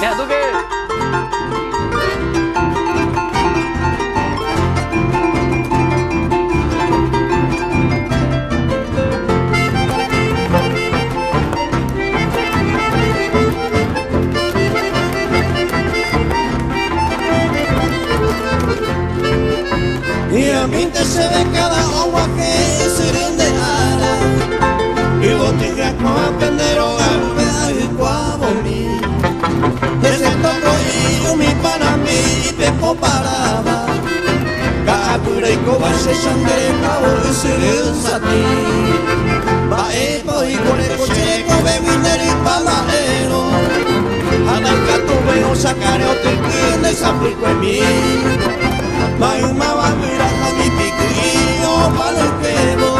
Ya, ¿tú qué? Y a mí te se ve cada agua que se rinde ara. Y vos te creas como aprender a golpear y cuavo mi. Desde toco y mi para mí te comparaba. Capura y coba se shandere cabo y se rensa ti. Va epo y con el coche come winder y paladero. Ananca tu veo sacare o te quiere sapico en mí. Mayuma va a mirar a mi piquillo para el pelo.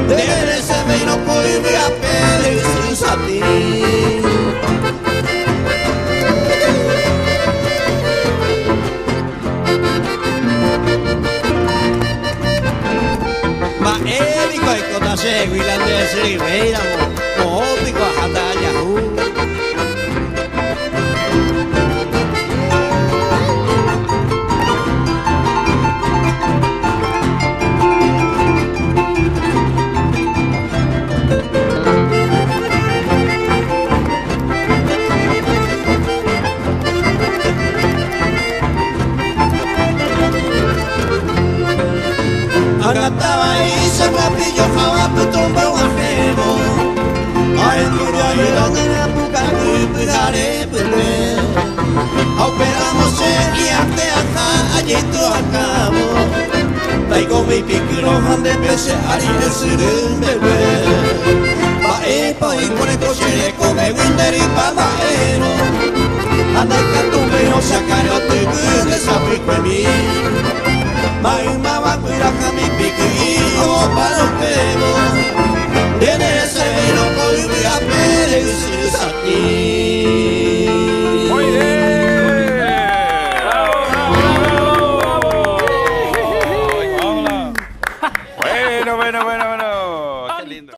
De ese vino puede a pele sin satín. Ma erico e cosa segui l'andese riveira mo opico a hataya Agataba y se me pilló java puto un buen ajeno. Ay, murió y donde la puca que pegaré perder. Operamos y ante acá, allí tú al cabo. Traigo mi piquiro ande pese a ir el un bebé. Va epa y con el coche come winder y paladero. Anda el catumeo sacaré o te gudes a pico en mí. Mayuma va a cuidar a mi piquillo para los pegos. Tiene ese vino con mi apere y si aquí. Muy bien. Bravo, bravo, bravo, bravo. Bueno, bueno, bueno.